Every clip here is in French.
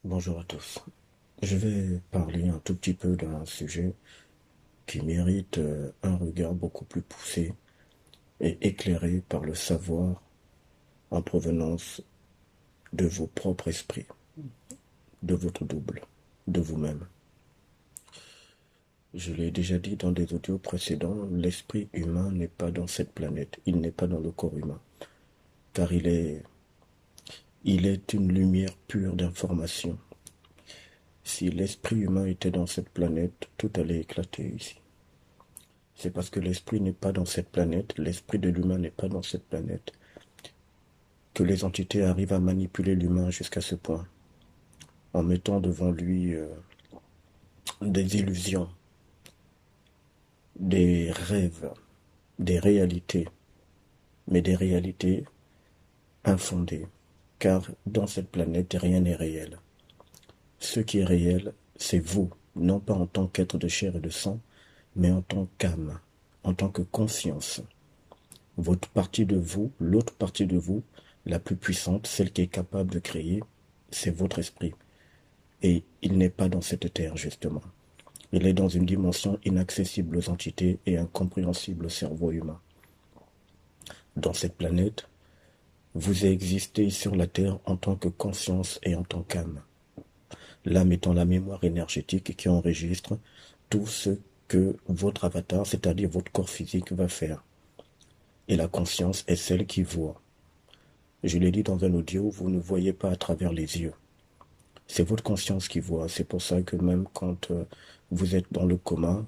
Bonjour à tous. Je vais parler un tout petit peu d'un sujet qui mérite un regard beaucoup plus poussé et éclairé par le savoir en provenance de vos propres esprits, de votre double, de vous-même. Je l'ai déjà dit dans des audios précédents, l'esprit humain n'est pas dans cette planète, il n'est pas dans le corps humain, car il est une lumière pure d'information. Si l'esprit humain était dans cette planète, tout allait éclater ici. C'est parce que l'esprit n'est pas dans cette planète, l'esprit de l'humain n'est pas dans cette planète, que les entités arrivent à manipuler l'humain jusqu'à ce point, en mettant devant lui des illusions, des rêves, des réalités, mais des réalités infondées, car dans cette planète, rien n'est réel. Ce qui est réel, c'est vous, non pas en tant qu'être de chair et de sang, mais en tant qu'âme, en tant que conscience. Votre partie de vous, l'autre partie de vous, la plus puissante, celle qui est capable de créer, c'est votre esprit. Et il n'est pas dans cette terre, justement. Il est dans une dimension inaccessible aux entités et incompréhensible au cerveau humain. Dans cette planète, vous existez sur la terre en tant que conscience et en tant qu'âme. L'âme étant la mémoire énergétique qui enregistre tout ce que votre avatar, c'est-à-dire votre corps physique, va faire. Et la conscience est celle qui voit. Je l'ai dit dans un audio, vous ne voyez pas à travers les yeux. C'est votre conscience qui voit. C'est pour ça que même quand vous êtes dans le coma,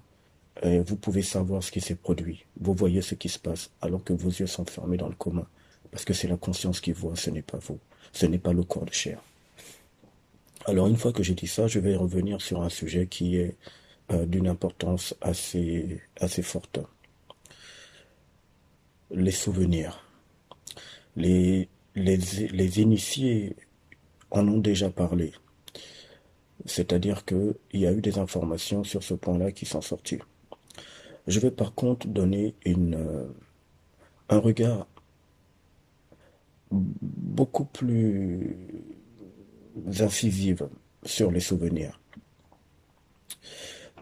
vous pouvez savoir ce qui s'est produit. Vous voyez ce qui se passe alors que vos yeux sont fermés dans le coma. Parce que c'est la conscience qui voit, ce n'est pas vous. Ce n'est pas le corps de chair. Alors une fois que j'ai dit ça, je vais revenir sur un sujet qui est d'une importance assez forte. Les souvenirs. Les initiés en ont déjà parlé. C'est-à-dire qu'il y a eu des informations sur ce point-là qui sont sorties. Je vais par contre donner un regard beaucoup plus incisive sur les souvenirs.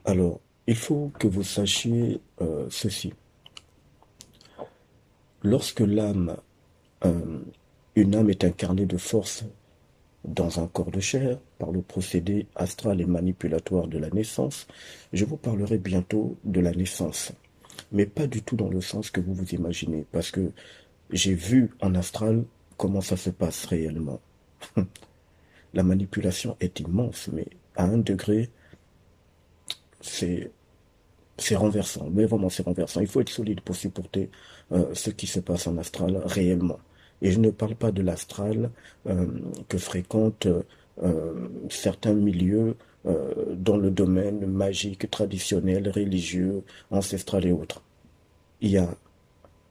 Alors, il faut que vous sachiez ceci. Lorsque euh, une âme est incarnée de force dans un corps de chair, par le procédé astral et manipulatoire de la naissance, je vous parlerai bientôt de la naissance. Mais pas du tout dans le sens que vous vous imaginez, parce que j'ai vu en astral comment ça se passe réellement. La manipulation est immense, mais à un degré, c'est c'est renversant. Mais vraiment, c'est renversant. Il faut être solide pour supporter ce qui se passe en astral réellement. Et je ne parle pas de l'astral que fréquentent certains milieux dans le domaine magique, traditionnel, religieux, ancestral et autres. Il y a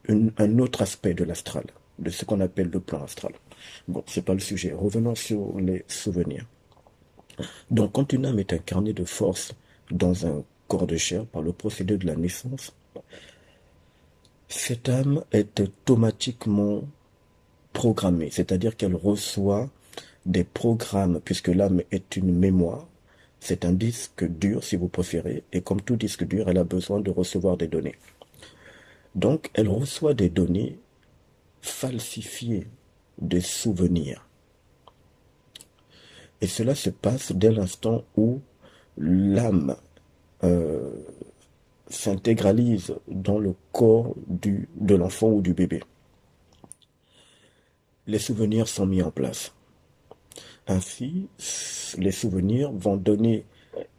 un autre aspect de l'astral, de ce qu'on appelle le plan astral. Bon, c'est pas le sujet. Revenons sur les souvenirs. Donc, quand une âme est incarnée de force dans un corps de chair par le procédé de la naissance, cette âme est automatiquement programmée, c'est-à-dire qu'elle reçoit des programmes, puisque l'âme est une mémoire, c'est un disque dur si vous préférez, et comme tout disque dur, elle a besoin de recevoir des données. Donc, elle reçoit des données falsifiées, des souvenirs. Et cela se passe dès l'instant où l'âme euh, s'intégralise dans le corps de l'enfant ou du bébé. Les souvenirs sont mis en place. Ainsi, les souvenirs vont donner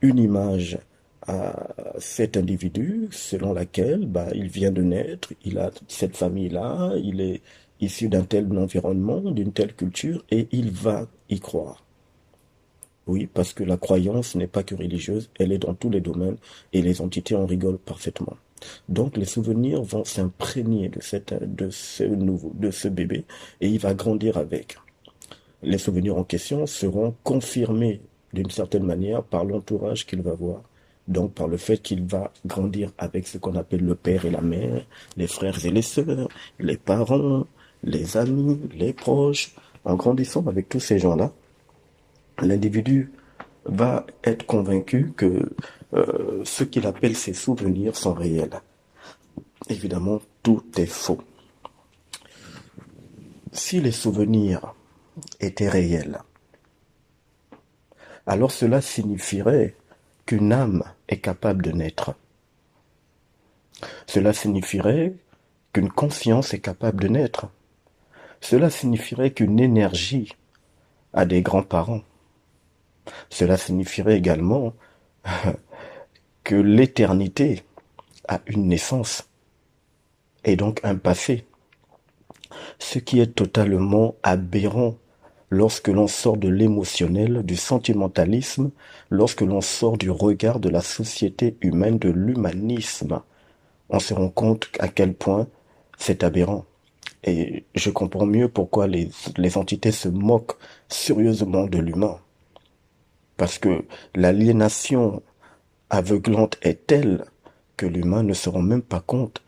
une image à cet individu selon laquelle il vient de naître, il a cette famille-là, il est issu d'un tel environnement, d'une telle culture, et il va y croire. Oui, parce que la croyance n'est pas que religieuse, elle est dans tous les domaines et les entités en rigolent parfaitement. Donc les souvenirs vont s'imprégner de ce bébé et il va grandir avec. Les souvenirs en question seront confirmés d'une certaine manière par l'entourage qu'il va voir. Donc par le fait qu'il va grandir avec ce qu'on appelle le père et la mère, les frères et les sœurs, les parents, les amis, les proches. En grandissant avec tous ces gens-là, L'individu va être convaincu que ce qu'il appelle ses souvenirs sont réels. Évidemment, tout est faux. Si les souvenirs étaient réels, alors cela signifierait qu'une âme est capable de naître. Cela signifierait qu'une conscience est capable de naître. Cela signifierait qu'une énergie a des grands-parents. Cela signifierait également que l'éternité a une naissance et donc un passé. Ce qui est totalement aberrant lorsque l'on sort de l'émotionnel, du sentimentalisme, lorsque l'on sort du regard de la société humaine, de l'humanisme. On se rend compte à quel point c'est aberrant. Et je comprends mieux pourquoi les entités se moquent sérieusement de l'humain. Parce que l'aliénation aveuglante est telle que l'humain ne se rend même pas compte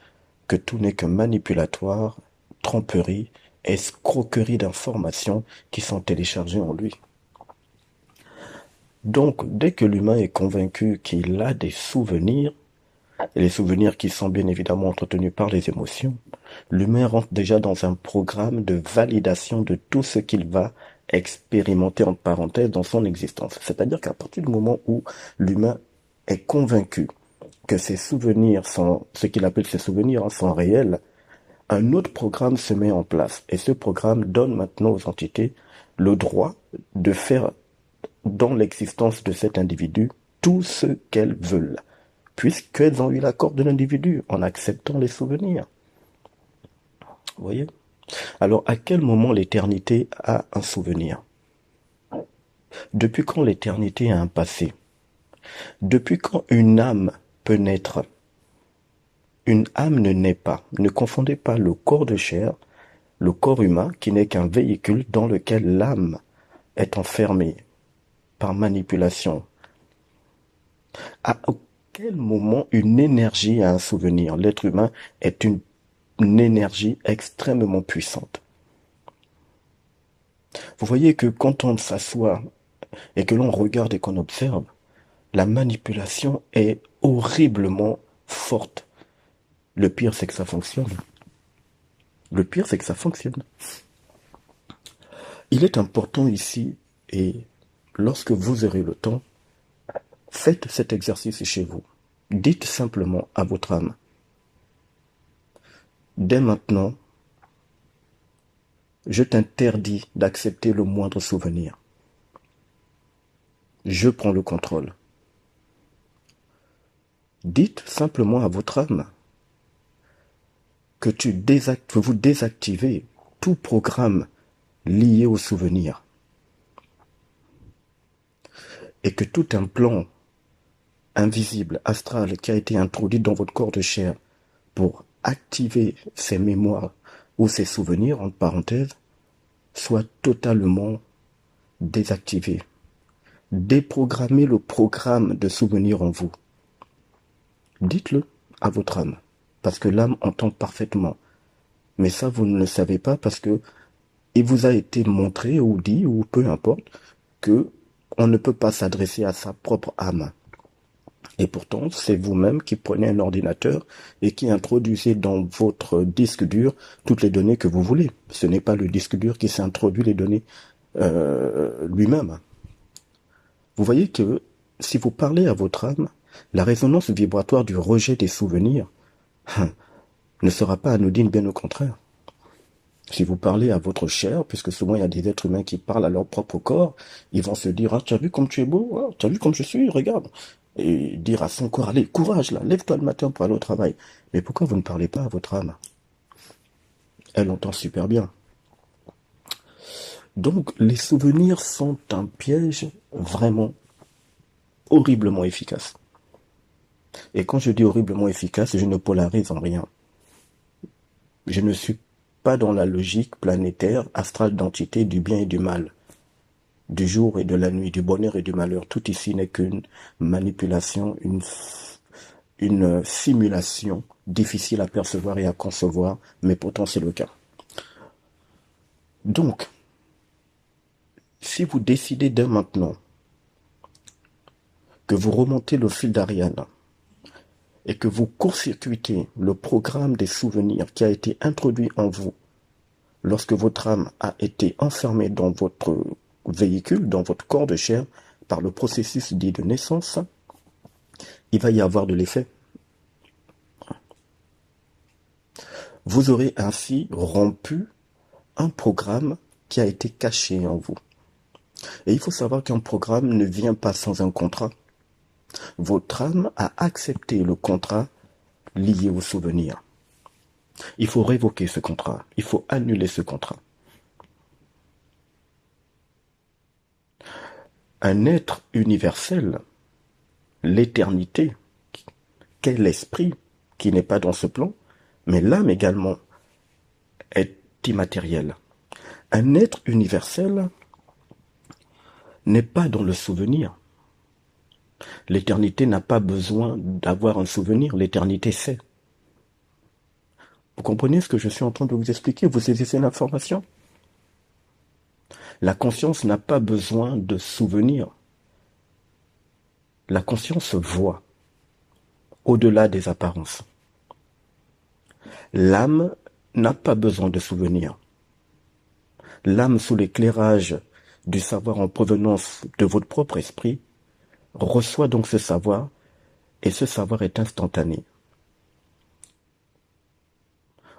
que tout n'est que manipulatoire, tromperie, escroquerie d'informations qui sont téléchargées en lui. Donc, dès que l'humain est convaincu qu'il a des souvenirs, et les souvenirs qui sont bien évidemment entretenus par les émotions, l'humain rentre déjà dans un programme de validation de tout ce qu'il va expérimenter entre parenthèses dans son existence. C'est-à-dire qu'à partir du moment où l'humain est convaincu que ses souvenirs sont, ce qu'il appelle ses souvenirs, sont réels, un autre programme se met en place. Et ce programme donne maintenant aux entités le droit de faire dans l'existence de cet individu tout ce qu'elles veulent, puisqu'elles ont eu l'accord de l'individu en acceptant les souvenirs. Vous voyez? Alors, à quel moment l'éternité a un souvenir? Depuis quand l'éternité a un passé? Depuis quand une âme peut naître? Une âme ne naît pas. Ne confondez pas le corps de chair, le corps humain, qui n'est qu'un véhicule dans lequel l'âme est enfermée par manipulation. À quel moment une énergie a un souvenir? L'être humain est une énergie extrêmement puissante. Vous voyez que quand on s'assoit et que l'on regarde et qu'on observe, la manipulation est horriblement forte. Le pire, c'est que ça fonctionne. Le pire, c'est que ça fonctionne. Il est important ici, et lorsque vous aurez le temps, faites cet exercice chez vous. Dites simplement à votre âme, dès maintenant, je t'interdis d'accepter le moindre souvenir. Je prends le contrôle. Dites simplement à votre âme que vous désactivez tout programme lié au souvenir et que tout un plan invisible, astral, qui a été introduit dans votre corps de chair pour activer ces mémoires ou ces souvenirs, entre parenthèses, soit totalement désactivé. Déprogrammez le programme de souvenirs en vous. Dites-le à votre âme, parce que l'âme entend parfaitement. Mais ça, vous ne le savez pas parce que il vous a été montré ou dit, ou peu importe, que on ne peut pas s'adresser à sa propre âme. Et pourtant, c'est vous-même qui prenez un ordinateur et qui introduisez dans votre disque dur toutes les données que vous voulez. Ce n'est pas le disque dur qui s'introduit les données lui-même. Vous voyez que si vous parlez à votre âme, la résonance vibratoire du rejet des souvenirs ne sera pas anodine, bien au contraire. Si vous parlez à votre chair, puisque souvent il y a des êtres humains qui parlent à leur propre corps, ils vont se dire, ah, tu as vu comme tu es beau, ah, tu as vu comme je suis, regarde. Et dire à son corps, allez, courage là, lève-toi le matin pour aller au travail. Mais pourquoi vous ne parlez pas à votre âme? Elle entend super bien. Donc les souvenirs sont un piège vraiment horriblement efficace. Et quand je dis horriblement efficace, je ne polarise en rien. Je ne suis pas dans la logique planétaire, astrale d'entité du bien et du mal, du jour et de la nuit, du bonheur et du malheur. Tout ici n'est qu'une manipulation, une simulation difficile à percevoir et à concevoir, mais pourtant c'est le cas. Donc, Si vous décidez dès maintenant que vous remontez le fil d'Ariane et que vous court-circuitez le programme des souvenirs qui a été introduit en vous lorsque votre âme a été enfermée dans votre véhicule, dans votre corps de chair, par le processus dit de naissance, il va y avoir de l'effet. Vous aurez ainsi rompu un programme qui a été caché en vous. Et il faut savoir qu'un programme ne vient pas sans un contrat. Votre âme a accepté le contrat lié au souvenir. Il faut révoquer ce contrat. Il faut annuler ce contrat. Un être universel, l'éternité, qu'est l'esprit, qui n'est pas dans ce plan, mais l'âme également est immatérielle. Un être universel n'est pas dans le souvenir. L'éternité n'a pas besoin d'avoir un souvenir, l'éternité sait. Vous comprenez ce que je suis en train de vous expliquer? Vous saisissez l'information? La conscience n'a pas besoin de souvenirs. La conscience voit au-delà des apparences. L'âme n'a pas besoin de souvenirs. L'âme, sous l'éclairage du savoir en provenance de votre propre esprit, reçoit donc ce savoir, et ce savoir est instantané.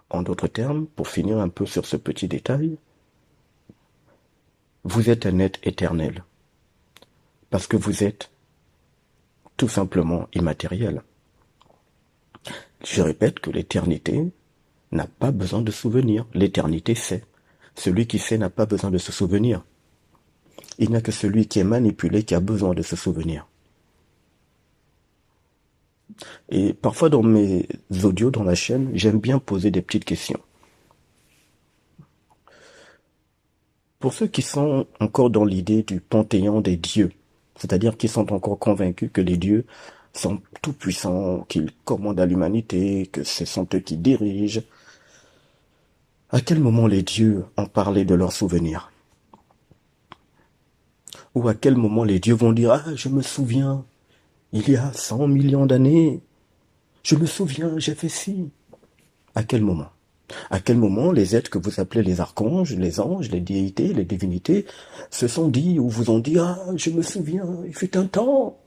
En d'autres termes, pour finir un peu sur ce petit détail, vous êtes un être éternel, parce que vous êtes tout simplement immatériel. Je répète que l'éternité n'a pas besoin de souvenirs. L'éternité sait. Celui qui sait n'a pas besoin de se souvenir. Il n'y a que celui qui est manipulé qui a besoin de se souvenir. Et parfois dans mes audios, dans la chaîne, j'aime bien poser des petites questions. Pour ceux qui sont encore dans l'idée du panthéon des dieux, c'est-à-dire qui sont encore convaincus que les dieux sont tout puissants, qu'ils commandent à l'humanité, que ce sont eux qui dirigent, à quel moment les dieux ont parlé de leurs souvenirs? Ou à quel moment les dieux vont dire « Ah, je me souviens, il y a 100 millions d'années, je me souviens, j'ai fait ci. » À quel moment? À quel moment les êtres que vous appelez les archanges, les anges, les déités, les divinités se sont dit ou vous ont dit « Ah, je me souviens, il fut un temps. »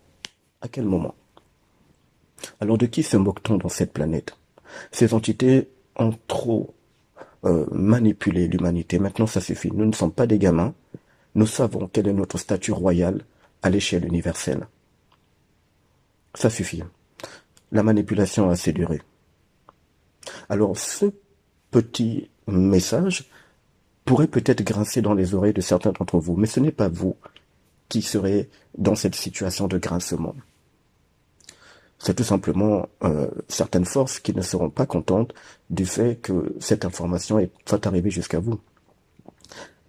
À quel moment? Alors de qui se moque-t-on dans cette planète? Ces entités ont trop manipulé l'humanité. Maintenant, ça suffit. Nous ne sommes pas des gamins. Nous savons quel est notre statut royal à l'échelle universelle. Ça suffit. La manipulation a assez duré. Alors, ce petit message pourrait peut-être grincer dans les oreilles de certains d'entre vous, mais ce n'est pas vous qui serez dans cette situation de grincement. C'est tout simplement certaines forces qui ne seront pas contentes du fait que cette information soit arrivée jusqu'à vous.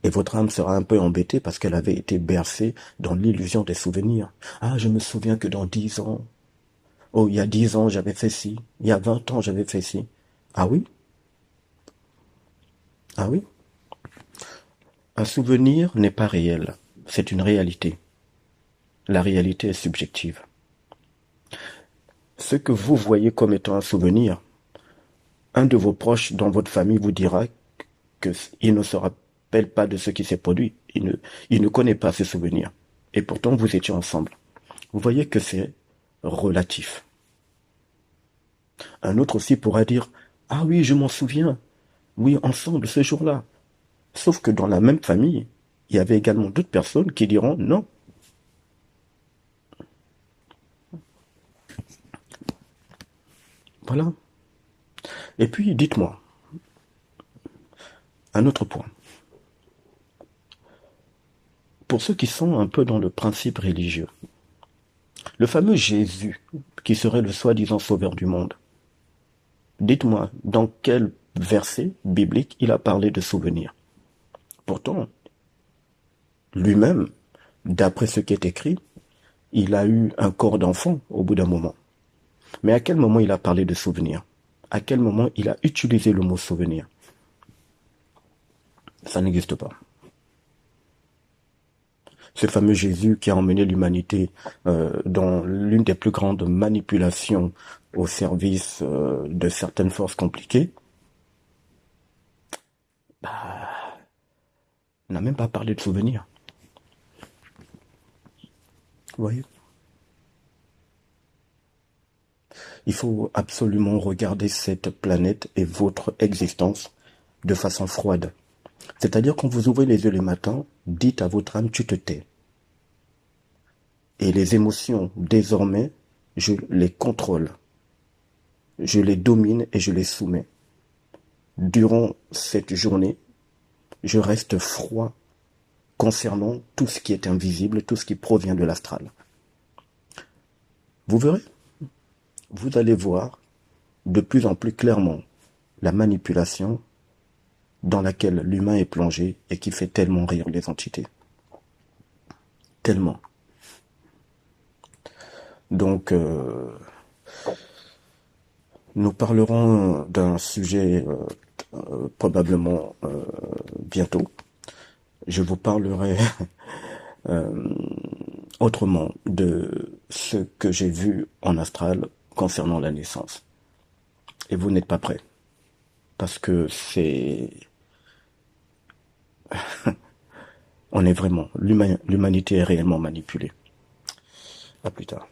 Et votre âme sera un peu embêtée parce qu'elle avait été bercée dans l'illusion des souvenirs. Ah, je me souviens que dans 10 ans, oh, il y a 10 ans, j'avais fait ci. Il y a 20 ans, j'avais fait ci. Ah oui? Ah oui? Un souvenir n'est pas réel. C'est une réalité. La réalité est subjective. Ce que vous voyez comme étant un souvenir, un de vos proches dans votre famille vous dira qu'il ne se rappelle pas de ce qui s'est produit. Il ne connaît pas ces souvenirs. Et pourtant, vous étiez ensemble. Vous voyez que c'est relatif. Un autre aussi pourra dire « Ah oui, je m'en souviens. Oui, ensemble, ce jour-là. » Sauf que dans la même famille, il y avait également d'autres personnes qui diront « Non. » Voilà. Et puis, dites-moi, un autre point. Pour ceux qui sont un peu dans le principe religieux, le fameux Jésus, qui serait le soi-disant sauveur du monde, dites-moi, dans quel verset biblique il a parlé de souvenirs? Pourtant, lui-même, d'après ce qui est écrit, il a eu un corps d'enfant au bout d'un moment. Mais à quel moment il a parlé de souvenirs? À quel moment il a utilisé le mot souvenir? Ça n'existe pas. Ce fameux Jésus qui a emmené l'humanité dans l'une des plus grandes manipulations au service de certaines forces compliquées, on n'a même pas parlé de souvenirs. Vous voyez? Il faut absolument regarder cette planète et votre existence de façon froide. C'est-à-dire quand vous ouvrez les yeux le matin, dites à votre âme, tu te tais. Et les émotions, désormais, je les contrôle. Je les domine et je les soumets. Durant cette journée, je reste froid concernant tout ce qui est invisible, tout ce qui provient de l'astral. Vous verrez, vous allez voir de plus en plus clairement la manipulation dans laquelle l'humain est plongé et qui fait tellement rire les entités. Tellement. Donc, nous parlerons d'un sujet probablement bientôt. Je vous parlerai autrement de ce que j'ai vu en astral concernant la naissance. Et vous n'êtes pas prêts. Parce que on est vraiment, l'humanité est réellement manipulée. À plus tard.